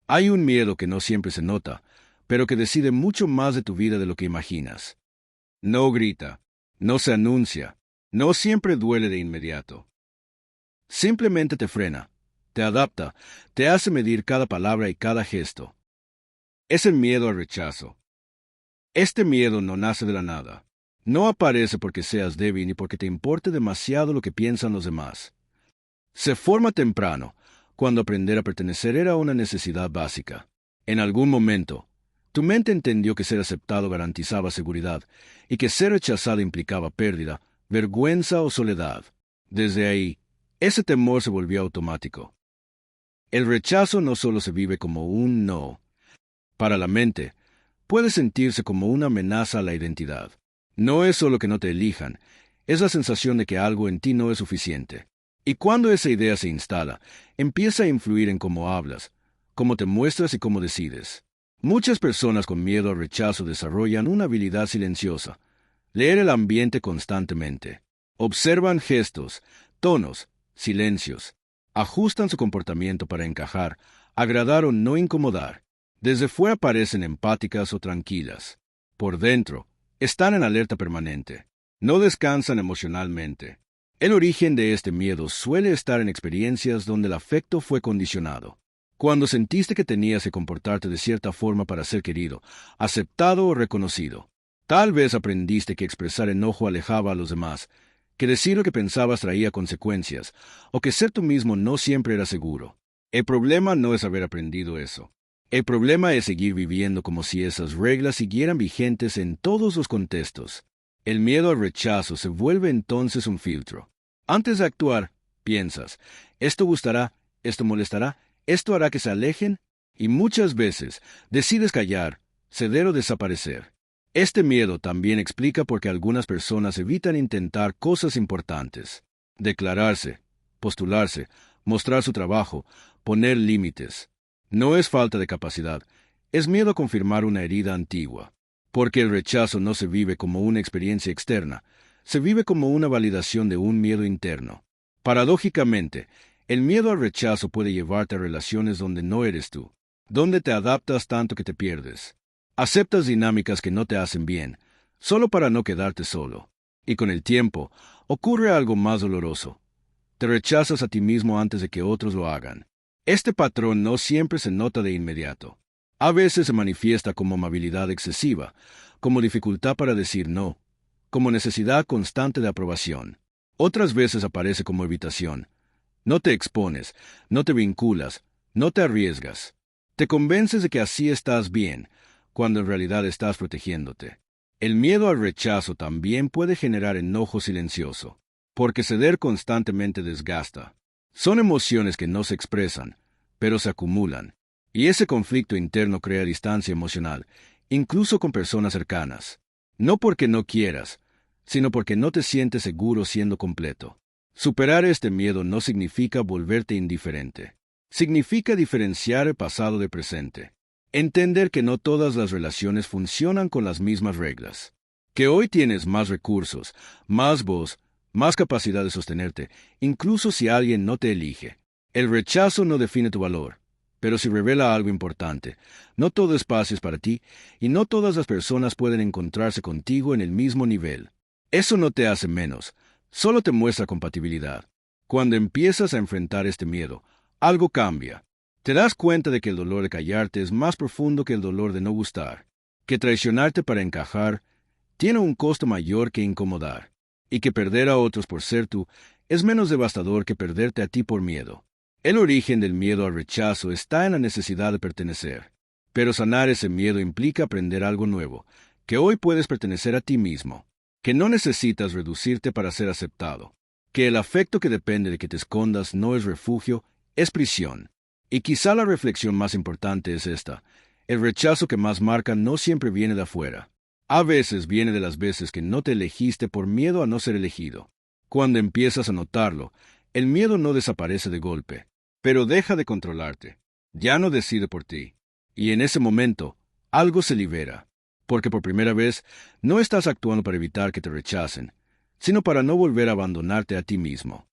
Hay un miedo que no siempre se nota, pero que decide mucho más de tu vida de lo que imaginas. No grita, no se anuncia, no siempre duele de inmediato. Simplemente te frena, te adapta, te hace medir cada palabra y cada gesto. Es el miedo al rechazo. Este miedo no nace de la nada. No aparece porque seas débil ni porque te importe demasiado lo que piensan los demás. Se forma temprano, cuando aprender a pertenecer era una necesidad básica. En algún momento, tu mente entendió que ser aceptado garantizaba seguridad y que ser rechazado implicaba pérdida, vergüenza o soledad. Desde ahí, ese temor se volvió automático. El rechazo no solo se vive como un no. Para la mente, puede sentirse como una amenaza a la identidad. No es solo que no te elijan, es la sensación de que algo en ti no es suficiente. Y cuando esa idea se instala, empieza a influir en cómo hablas, cómo te muestras y cómo decides. Muchas personas con miedo al rechazo desarrollan una habilidad silenciosa: leer el ambiente constantemente. Observan gestos, tonos, silencios. Ajustan su comportamiento para encajar, agradar o no incomodar. Desde fuera parecen empáticas o tranquilas. Por dentro, están en alerta permanente. No descansan emocionalmente. El origen de este miedo suele estar en experiencias donde el afecto fue condicionado. Cuando sentiste que tenías que comportarte de cierta forma para ser querido, aceptado o reconocido. Tal vez aprendiste que expresar enojo alejaba a los demás, que decir lo que pensabas traía consecuencias, o que ser tú mismo no siempre era seguro. El problema no es haber aprendido eso. El problema es seguir viviendo como si esas reglas siguieran vigentes en todos los contextos. El miedo al rechazo se vuelve entonces un filtro. Antes de actuar, piensas: ¿esto gustará? ¿Esto molestará? ¿Esto hará que se alejen? Y muchas veces decides callar, ceder o desaparecer. Este miedo también explica por qué algunas personas evitan intentar cosas importantes. Declararse, postularse, mostrar su trabajo, poner límites. No es falta de capacidad, es miedo a confirmar una herida antigua. Porque el rechazo no se vive como una experiencia externa, se vive como una validación de un miedo interno. Paradójicamente, el miedo al rechazo puede llevarte a relaciones donde no eres tú, donde te adaptas tanto que te pierdes. Aceptas dinámicas que no te hacen bien, solo para no quedarte solo. Y con el tiempo, ocurre algo más doloroso. Te rechazas a ti mismo antes de que otros lo hagan. Este patrón no siempre se nota de inmediato. A veces se manifiesta como amabilidad excesiva, como dificultad para decir no, como necesidad constante de aprobación. Otras veces aparece como evitación. No te expones, no te vinculas, no te arriesgas. Te convences de que así estás bien, cuando en realidad estás protegiéndote. El miedo al rechazo también puede generar enojo silencioso, porque ceder constantemente desgasta. Son emociones que no se expresan, pero se acumulan. Y ese conflicto interno crea distancia emocional, incluso con personas cercanas. No porque no quieras, sino porque no te sientes seguro siendo completo. Superar este miedo no significa volverte indiferente. Significa diferenciar el pasado del presente. Entender que no todas las relaciones funcionan con las mismas reglas. Que hoy tienes más recursos, más voz, más capacidad de sostenerte, incluso si alguien no te elige. El rechazo no define tu valor, pero sí revela algo importante. No todo espacio es para ti, y no todas las personas pueden encontrarse contigo en el mismo nivel. Eso no te hace menos, solo te muestra compatibilidad. Cuando empiezas a enfrentar este miedo, algo cambia. Te das cuenta de que el dolor de callarte es más profundo que el dolor de no gustar, que traicionarte para encajar tiene un costo mayor que incomodar, y que perder a otros por ser tú es menos devastador que perderte a ti por miedo. El origen del miedo al rechazo está en la necesidad de pertenecer, pero sanar ese miedo implica aprender algo nuevo, que hoy puedes pertenecer a ti mismo, que no necesitas reducirte para ser aceptado, que el afecto que depende de que te escondas no es refugio, es prisión. Y quizá la reflexión más importante es esta: el rechazo que más marca no siempre viene de afuera. A veces viene de las veces que no te elegiste por miedo a no ser elegido. Cuando empiezas a notarlo, el miedo no desaparece de golpe, pero deja de controlarte. Ya no decide por ti. Y en ese momento, algo se libera, porque por primera vez no estás actuando para evitar que te rechacen, sino para no volver a abandonarte a ti mismo.